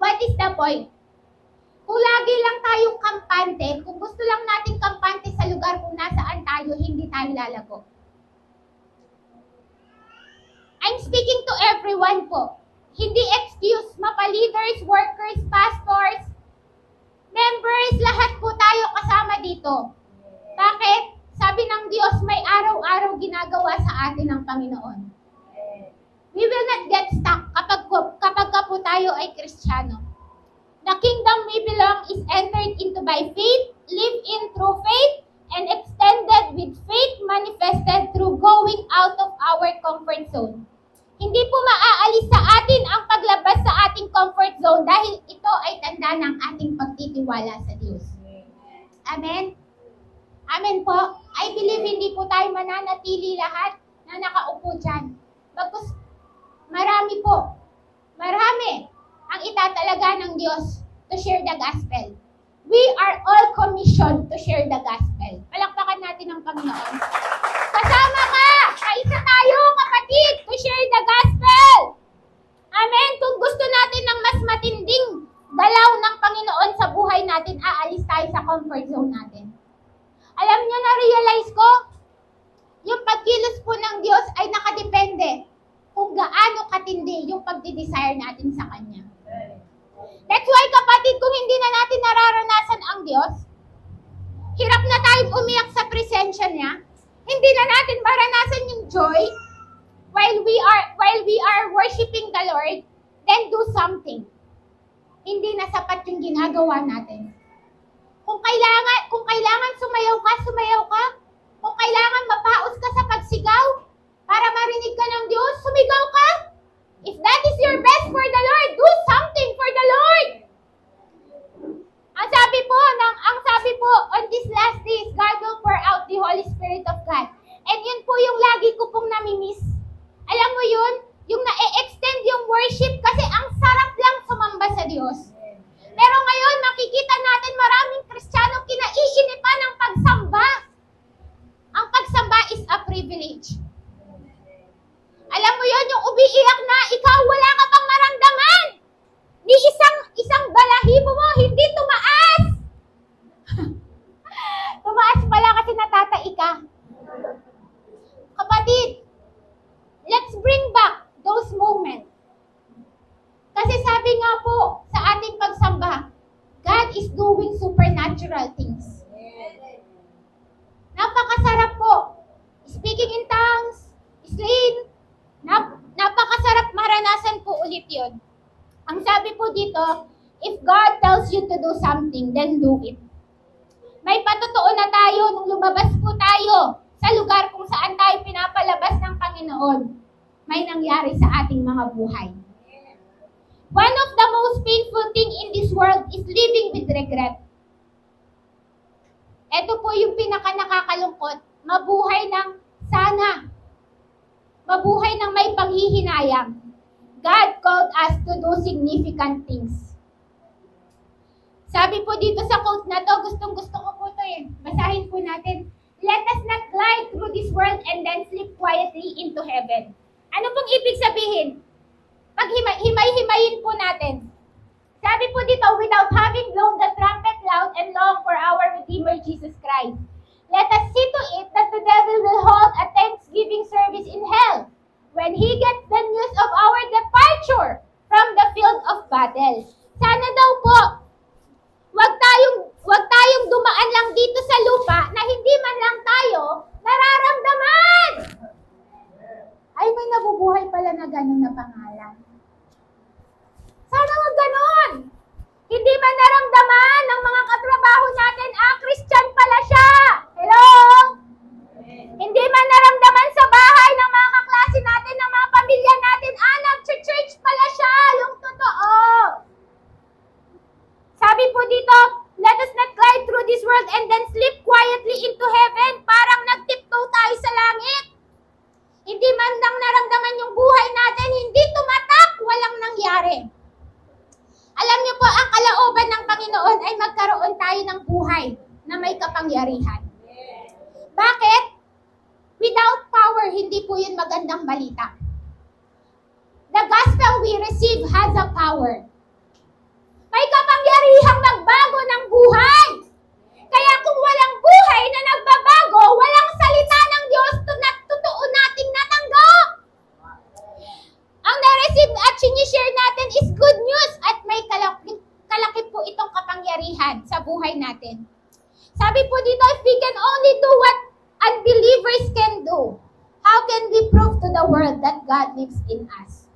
What is the point? Kung lagi lang tayong kampante, kung gusto lang nating kampante sa lugar kung nasaan tayo, hindi tayo lalago. I'm speaking to everyone po. Hindi excuse, mapa-leaders, workers, pastors, members, lahat po tayo kasama dito. Bakit? Sabi ng Diyos, may araw-araw ginagawa sa atin ng Panginoon. We will not get stuck kapag po tayo ay Kristiyano. The kingdom we belong is entered into by faith, lived in through faith, and extended with faith manifested through going out of our comfort zone. Hindi po maaalis sa atin ang paglabas sa ating comfort zone dahil ito ay tanda ng ating pagtitiwala sa Diyos. Amen? Amen po. I believe hindi po tayo mananatili lahat na nakaupo dyan. Bagkus, marami ang itatalaga ng Diyos to share the gospel. We are all commissioned to share the gospel. Palakpakan natin ang Panginoon. Kasama ka! Kaisa tayo, kapatid, to share the gospel. Amen? Kung gusto natin ng mas matinding dalaw ng Panginoon sa buhay natin, aalis tayo sa comfort zone natin. Alam niyo, na-realize ko, yung pagkilos po ng Diyos ay nakadepende kung gaano katindi yung pagdidesire natin sa Kanya. That's why, kapatid, kung hindi na natin nararanasan ang Diyos, hirap na tayong umiyak sa presensya niya, hindi na natin maranasan yung joy while we are worshiping the Lord, then do something. Hindi na sapat yung ginagawa natin. Kung kailangan sumayaw ka. Kung kailangan mapaos ka sa pagsigaw para marinig ka ng Diyos, sumigaw ka. If that is your best for the Lord, do something for the Lord. Ang sabi po, on these last days, God will pour out the Holy Spirit of God. And yun po yung lagi ko pong namimiss. Alam mo yun? Yung na-extend yung worship kasi ang sarap lang sumamba sa Diyos. Pero ngayon, makikita natin maraming Kristiyano kinaiinipan ng pagsamba. Ang pagsamba is a privilege. Alam mo yun, yung umiiyak na, ikaw wala ka pang maramdaman. Ni isang balahibo mo, hindi tumaas. Tumaas pala kasi natatai ka. Kapatid, let's bring back those moments. Kasi sabi nga po sa ating pagsamba, God is doing supernatural things. Napakasarap po. Speaking in tongues, slaying, napakasarap maranasan po ulit yun. Ang sabi po dito, if God tells you to do something, then do it. May patotoo na tayo nung lumabas po tayo sa lugar kung saan tayo pinapalabas ng Panginoon. May nangyari sa ating mga buhay. One of the most painful thing in this world is living with regret. Ito po yung pinaka nakakalungkot. Mabuhay ng sana. Mabuhay ng may panghihinayang. God called us to do significant things. Sabi po dito sa quote na to, gustong-gusto ko po to eh. Basahin po natin. Let us not glide through this world and then slip quietly into heaven. Ano pong ibig sabihin? Pag himay-himayin po natin. Sabi po dito, without having blown the trumpet loud and long for our Redeemer Jesus Christ. Let us see to it that the devil will hold a thanksgiving service in hell when he gets the news of our departure from the field of battle. Sana daw po, wag tayong dumaan lang dito sa lupa na hindi man lang tayo nararamdaman. Ay, may nabubuhay pala na gano'n na pangalan. Sana wag ganon. Hindi man naramdaman ng mga katrabaho natin, Christian pala siya. Hello? Hindi man naramdaman sa bahay ng mga kaklase natin, ng mga pamilya natin, nag-church pala siya, yung totoo. Sabi po dito, let us not glide through this world and then slip quietly into heaven. Parang nagtiptoe tayo sa langit. Hindi man lang naramdaman yung buhay natin, hindi tumatak, walang nangyari. Alam niyo po, ang kalooban ng Panginoon ay magkaroon tayo ng buhay na may kapangyarihan. Bakit? Without power, hindi po yun magandang balita. The gospel we receive has a power. May kapangyarihang magbago ng buhay. Kaya kung walang buhay na nagbabago, walang salita ng Diyos na totoo nating natanggap. Ang na-receive at sinishare natin is good news at may kalaki po itong kapangyarihan sa buhay natin. Sabi po dito, if we can only do what unbelievers can do, how can we prove to the world that God lives in us?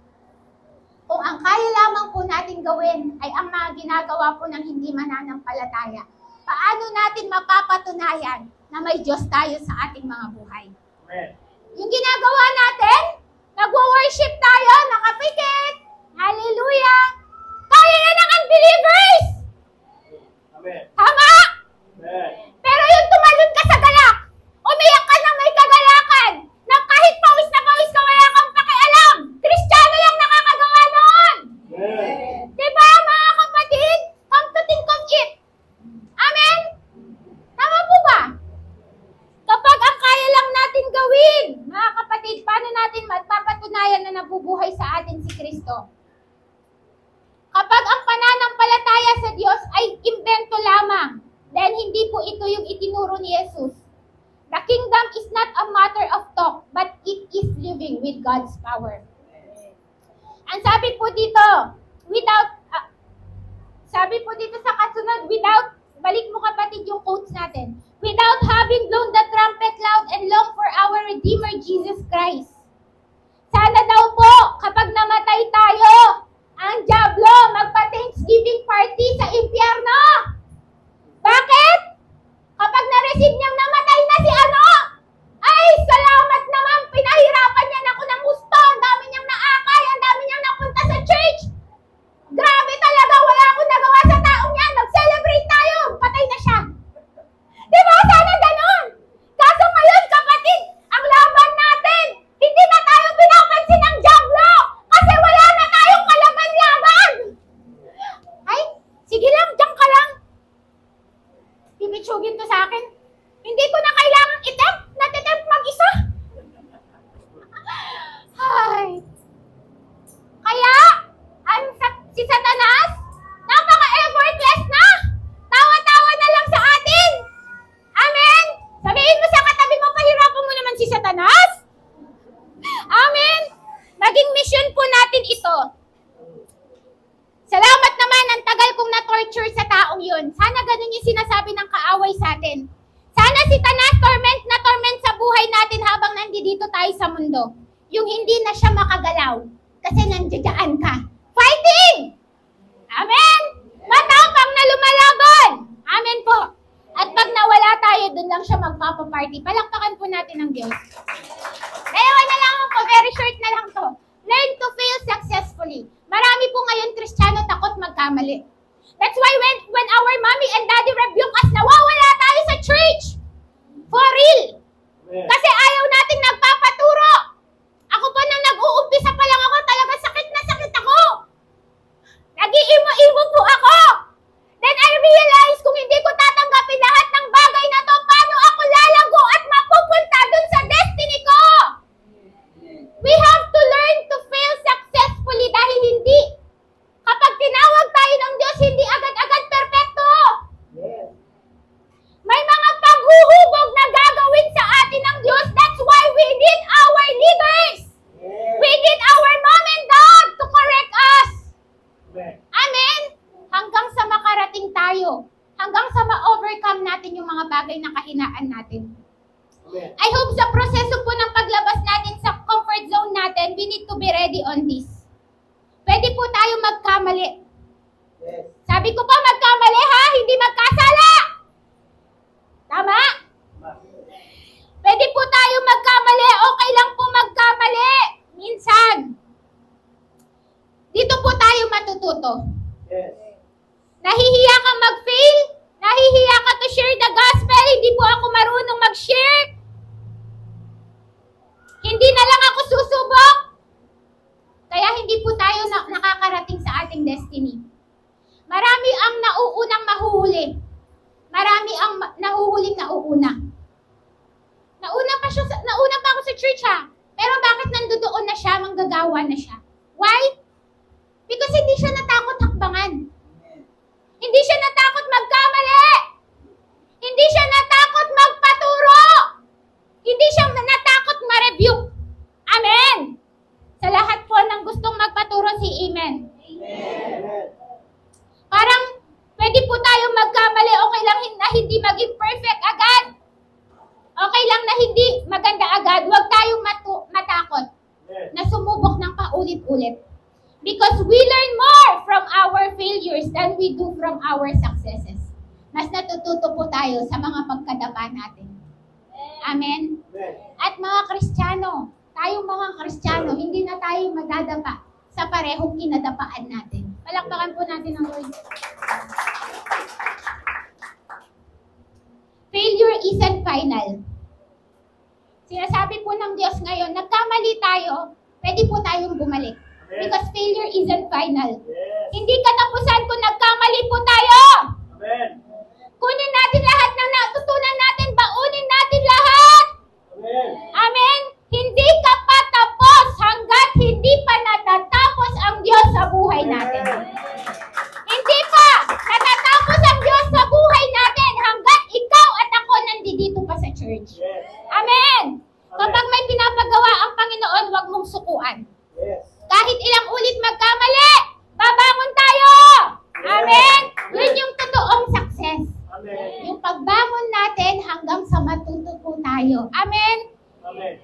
Kung ang kaya lamang po natin gawin ay ang mga ginagawa po ng hindi mananampalataya, paano natin mapapatunayan na may Diyos tayo sa ating mga buhay? Amen. Yung ginagawa natin, nagwo-worship tayo, nakapikit, hallelujah, kaya yan ng unbelievers! Amen. Tama? Amen. Pero yung tumalon ka sa galak, umiyak ka ng may kagalakan, na kahit pawis na pawis ka, wala kang pakialam, Kristiyano lang nakakagawa noon! Amen. Diba mga kapatid? Come to think of it. Amen? Tama po ba? Kapag ang kaya lang natin gawin, mga kapatid, paano natin magpapatunayan na nabubuhay sa atin si Kristo? Kapag ang pananampalataya sa Diyos ay imbento lamang, then hindi po ito yung itinuro ni Jesus. The kingdom is not a matter of talk, but it is living with God's power. Ang sabi po dito, sabi po dito sa kasunod, balik mo kapatid yung quotes natin, without having blown the trumpet loud and long for our Redeemer Jesus Christ. Sana daw po, kapag namatay tayo, ang dyablo magpa-Thanksgiving party sa impyerno. Bakit? Kapag na-receive niyang namatay na si ano, ay salamat naman, pinahirapan niya ako ng gusto, ang dami niyang naakay, ang dami niyang napunta sa church. Grabe talaga, wala akong nagawa sa taong yan, mag-celebrate tayo, patay na siya. Diba? Sana ganun. Kaso ngayon, kapatid, ang laban natin, hindi na tayo pinapansin ng dyablo kasi wala na tayong kalaban-laban. Ay, sige lang, diyan ka lang. Bibitsugin to sa akin. Hindi ko na kailangan itempt. Natitempt mag-isa. Ay. Kaya, si Satanas, napaka-effortless na. Tawa-tawa na lang sa atin. Amen? Sabihin mo sa katabi mo, pahirapan mo naman si Satanas. Amen? Naging mission po natin ito. Salamat naman, ang tagal kong na-torture sa taong yun. Sana ganun yung sinasabi ng kaaway sa atin. Sana si Tanas, torment na torment sa buhay natin habang nandito tayo sa mundo. Yung hindi na siya makagalaw. Kasi nandiyan ka. Fighting! Amen? Matapang na lumalaban. Amen po. At pag nawala tayo, dun lang siya magpapaparty. Palakpakan po natin ang Diyos. Dalawa na lang ako, very short na lang to. Learn to fail successfully. Marami po ngayon Christian nagkamali. That's why when our mommy and daddy rebuke us, nawawala tayo sa church. For real. Kasi ayaw nating nagpapaturo. Ako po nang nag-uumpisa pa lang ako, talaga sakit na sakit ako. Nag-iimo-imo po ako. Then I realized kung hindi ko tatanggapin lahat ng bagay na to, paano ako lalago at mapupunta dun sa destiny ko? We have to learn to fail successfully dahil hindi. Kapag tinawag tayo ng Diyos, hindi agad-agad perfecto. May mga paghuhubog na gagawin sa atin ng Diyos. That's why we need our leaders. We need our mom and dad to correct us. Amen? Hanggang sa makarating tayo. Hanggang sa ma-overcome natin yung mga bagay na kahinaan natin. I hope sa proseso po ng paglabas natin sa comfort zone natin, we need to be ready on this. Pwede po tayo magkamali. Sabi ko pa, magkamali ha, hindi magkasala. Tama? Pwede po tayo magkamali. Okay lang po magkamali. Minsan. Dito po tayo matututo. Nahihiya ka mag-fail? Nahihiya ka to share the gospel? Hindi po ako marunong mag-share? Hindi na lang ako susubok? Kaya hindi po tayo nakakarating sa ating destiny. Marami ang nauunang mahuhuli. Marami ang nahuhuling nauuna. Nauna pa ako sa church ha. Pero bakit nandoon na siya, manggagawa na siya? Why? Because hindi siya natakot hakbangan. Hindi siya natakot magkamali. Hindi siya natakot magpaturo. Hindi siya natakot ma-rebuke. Amen. Sa lahat po ng gustong magpaturo si Amen. Amen. Parang pwede po tayo magkamali. Okay lang na hindi maging perfect agad. Okay lang na hindi maganda agad. Huwag tayong matakot na sumubok ng paulit-ulit. Because we learn more from our failures than we do from our successes. Mas natututo po tayo sa mga pagkadapa natin. Amen? At mga Kristiyano, tayong mga Kristiyano, hindi na tayo madadapa sa parehong kinadapaan natin. Palakpakan po natin ang Lord. Failure isn't final. Sinasabi po ng Diyos ngayon, nagkamali tayo, pwede po tayong bumalik. Because failure isn't final. Hindi katapusan kung nagkamali po tayo. Amen. Kunin natin lahat ng natutunan natin, baunin natin lahat. Amen. Amen? Hindi ka pa tapos hanggat hindi pa natatapos ang Diyos sa buhay natin. Hindi pa natatapos ang Diyos sa buhay natin hanggat ikaw at ako nandito pa sa church. Yes. Amen? Kapag may pinapagawa ang Panginoon, huwag mong sukuan. Yes. Kahit ilang ulit magkamali, babangon tayo! Amen? Yun yung totoong success. Amen. Yung pagbangon natin hanggang sa matuto tayo. Amen? Amen.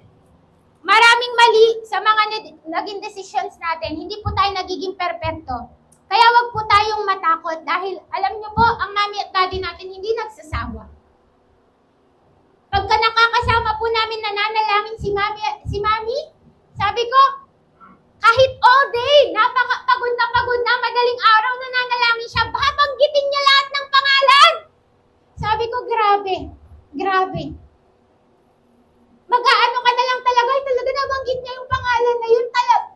Maraming mali sa mga naging decisions natin. Hindi po tayo nagiging perpekto. Kaya wag po tayong matakot dahil alam niyo po, ang mami at daddy natin hindi nagsasawa. Pagka nakakasama po namin nananalangin si mami, sabi ko, kahit all day, napakapagod na, madaling araw nananalangin siya, babanggitin niya lahat ng pangalan. Sabi ko, grabe. Mag-aano ka na lang talaga nabanggit niya yung pangalan na yun.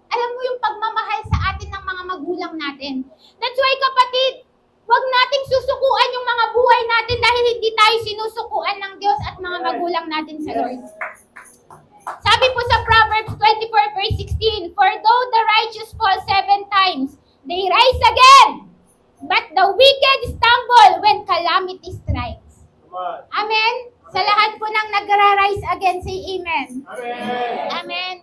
Alam mo yung pagmamahal sa atin ng mga magulang natin. That's why kapatid, wag nating susukuan yung mga buhay natin dahil hindi tayo sinusukuan ng Diyos at mga magulang natin sa Lord. Sabi po sa Proverbs 24 verse 16, For though the righteous fall 7 times, they rise again. But the wicked stumble when calamity strikes. Amen? Sa lahat po ng nagra-rise again, say amen. Amen. Amen.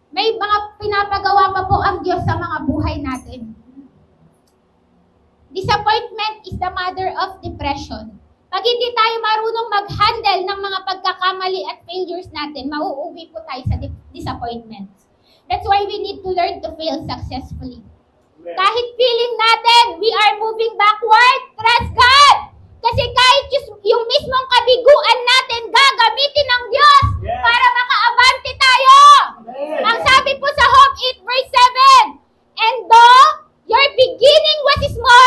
May mga pinapagawa pa po ang Diyos sa mga buhay natin. Disappointment is the mother of depression. Pag hindi tayo marunong mag-handle ng mga pagkakamali at failures natin, mauuwi po tayo sa disappointments. That's why we need to learn to fail successfully. Amen. Kahit feeling natin, we are moving backward, trust God! Kasi kahit yung mismong kabiguan natin, gagamitin ng Diyos para makaabante tayo! Amen. Ang sabi po sa Hope 8 verse 7, And though your beginning was small,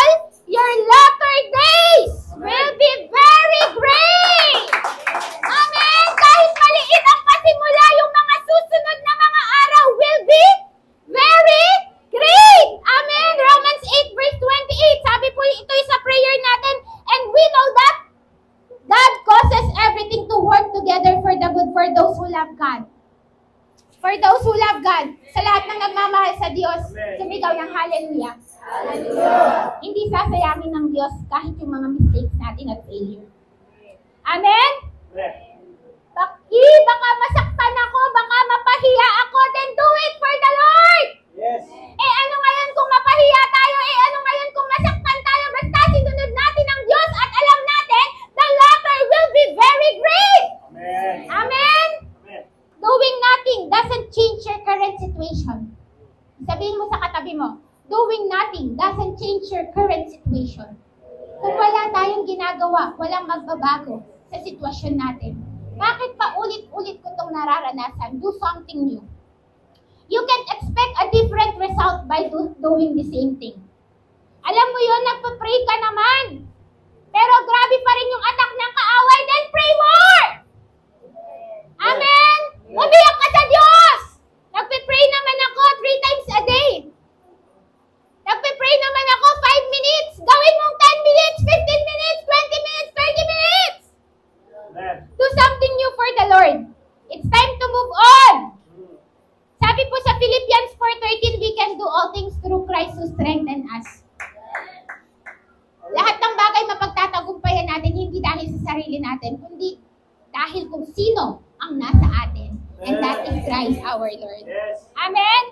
ng hallelujah. Hindi sasayangin ng Diyos kahit yung mga mistakes natin at failure. Amen? Amen. Baka masaktan ako, baka mapahiya ako, then do it for the Lord! Yes. Ano ngayon kung mapahiya tayo? Ano ngayon kung masaktan tayo? Basta sinunod natin ang Diyos at alam natin, the latter will be very great! Amen. Amen? Amen. Doing nothing doesn't change your current situation. Sabihin mo sa katabi mo, doing nothing doesn't change your current situation. Kung wala tayong ginagawa, walang magbabago sa sitwasyon natin. Bakit pa ulit-ulit ko itong nararanasan? Do something new. You can expect a different result by doing the same thing. Alam mo yun, nagpa-pray ka naman. Pero grabe pa rin yung attack ng kaaway, then pray more! Amen? Umiyak ka sa Diyos! Nagpe-pray naman ako 3 times a day. Nagpe-pray naman ako 5 minutes. Gawin mong 10 minutes, 15 minutes, 20 minutes, 30 minutes! Amen. Do something new for the Lord. It's time to move on. Sabi po sa Philippians 4:13, we can do all things through Christ who strengthens us. Lahat ng bagay mapagtatagumpayan natin, hindi dahil sa sarili natin, kundi dahil kung sino ang nasa atin. And that is Christ our Lord. Yes. Amen?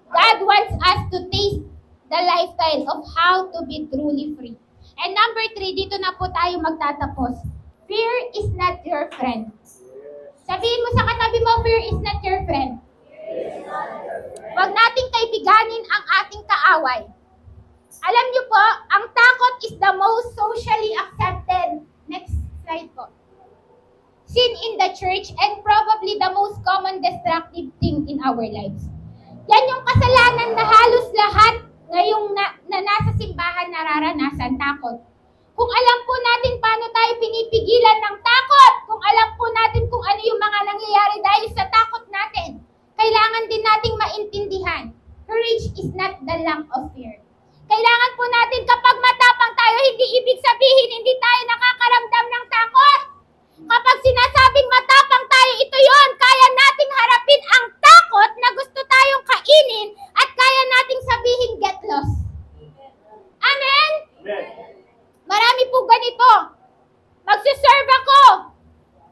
God wants us to taste the lifestyle of how to be truly free. And number 3, dito na po tayo magtatapos. Fear is not your friend. Sabihin mo sa katabi mo, fear is not your friend. Huwag nating kaibiganin ang ating kaaway. Alam niyo po, ang takot is the most socially accepted. Next slide po. Sin in the church and probably the most common destructive thing in our lives. Yan yung kasalanan na halos lahat ngayong na nasa simbahan nararanasan, takot. Kung alam po natin paano tayo pinipigilan ng takot, kung alam po natin kung ano yung mga nangyayari dahil sa takot natin, kailangan din nating maintindihan. Courage is not the lack of fear. Kailangan po natin kapag matapang tayo, hindi ibig sabihin hindi tayo nakakaramdam ng takot. Kapag sinasabing matapang tayo, ito yon, kaya nating harapin ang takot na gusto tayong kainin at kaya nating sabihin get lost. Amen? Amen. Marami po ganito. Magsiserve ako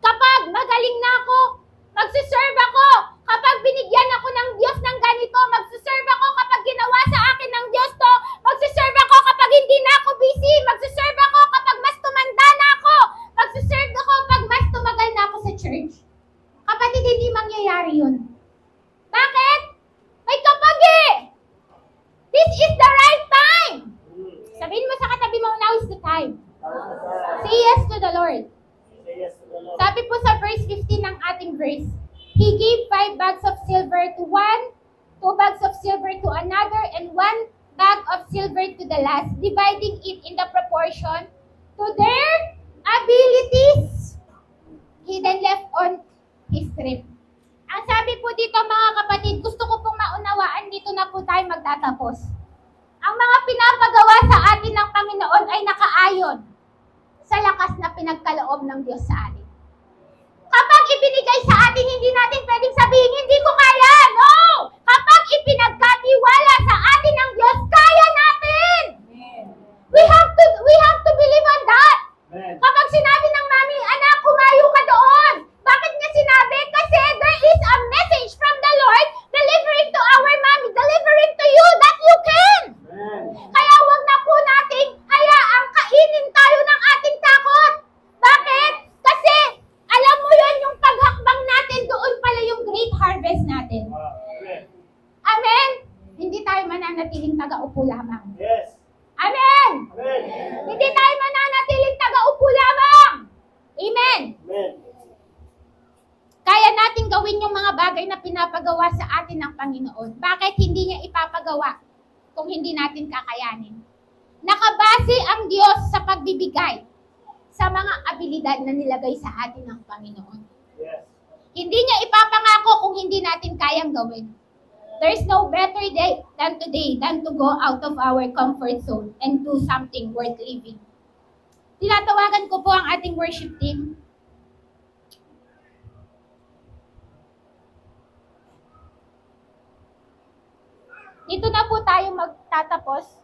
kapag magaling na ako. Magsiserve ako kapag binigyan ako ng Diyos ng ganito. Magsiserve ako kapag ginawa sa akin ng Diyos to. Magsiserve ako kapag hindi na ako busy. Magsiserve ako kapag mas tumanda na ako. Magsiserve ako kapag mas tumagal na ako sa church. Kapatid, hindi mangyayari yun. Bakit? May kapag eh. This is the right time. Sabihin mo sa katabi mo, now is the time. Say yes to the Lord. Say yes to the Lord. Sabi po sa verse 15 ng ating verse, He gave 5 bags of silver to one, 2 bags of silver to another, and 1 bag of silver to the last, dividing it in the proportion to their abilities. He then left on his trip. Ang sabi po dito mga kapatid, gusto ko pong maunawaan, dito na po tayo magtatapos. Ang mga pinapagawa sa atin ng Panginoon ay nakaayon sa lakas na pinagkaloob ng Diyos sa atin. Kapag ibinigay sa atin, hindi natin pwedeng sabihin, hindi ko kaya. No! Kapag ipinagkatiwala sa atin ng Diyos, kaya natin! We have to believe on that. Amen. Kapag sinabi ng mami, anak, kumayo ka doon. Bakit niya sinabi? Kasi there is a message from the Lord delivering to our mommy, delivering to you that you can. Amen. Kaya wag na po nating hayaang kainin tayo ng ating takot. Bakit? Kasi alam mo yun, yung paghakbang natin, doon pala yung great harvest natin. Amen. Amen? Hindi tayo mananatiling taga-upo lamang. Yes. Amen? Amen. Hindi tayo mananatiling taga-upo lamang. Amen? Amen. Kaya natin gawin yung mga bagay na pinapagawa sa atin ng Panginoon. Bakit hindi niya ipapagawa kung hindi natin kakayanin? Nakabase ang Diyos sa pagbibigay sa mga abilidad na nilagay sa atin ng Panginoon. Yes. Hindi niya ipapangako kung hindi natin kayang gawin. There's no better day than today than to go out of our comfort zone and do something worth living. Tinatawagan ko po ang ating worship team. Dito na po tayo magtatapos.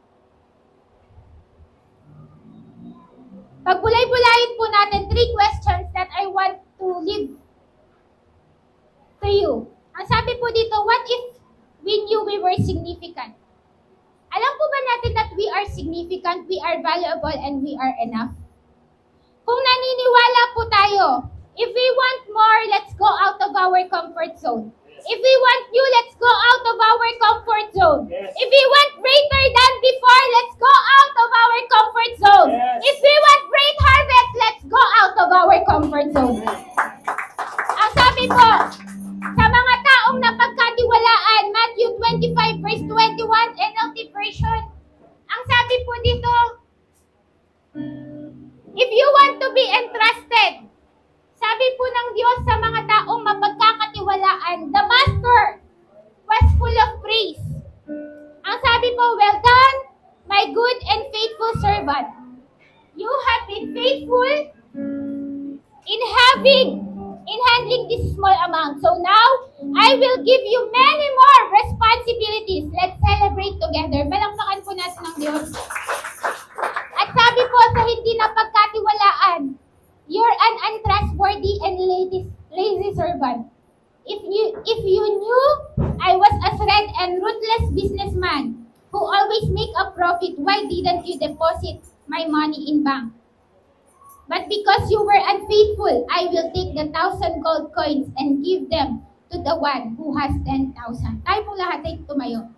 Pagbulay-bulayin po natin 3 questions that I want to leave to you. Ang sabi po dito, what if we knew we were significant? Alam po ba natin that we are significant, we are valuable, and we are enough? Kung naniniwala po tayo, if we want more, let's go out of our comfort zone. If we want new, let's go out of our comfort zone. Yes. If we want greater than before, let's go out of our comfort zone. Yes. If we want great harvest, let's go out of our comfort zone. Ang sabi po, sa mga taong napagkatiwalaan, Matthew 25 verse 21, NLT version, ang sabi po dito, if you want to be entrusted, sabi po ng Diyos sa mga taong mapagkakatiwalaan, the Master was full of praise. Ang sabi po, well done, my good and faithful servant. You have been faithful in handling this small amount. So now, I will give you many more responsibilities. Let's celebrate together. Palakpakan po natin ang Diyos. At sabi po sa hindi napagkatiwalaan, you're an untrustworthy and lazy servant. If you knew I was a shrewd and ruthless businessman who always make a profit, why didn't you deposit my money in bank? But because you were unfaithful, I will take the 1,000 gold coins and give them to the one who has 10,000. Tayo po lahat ay tumayo.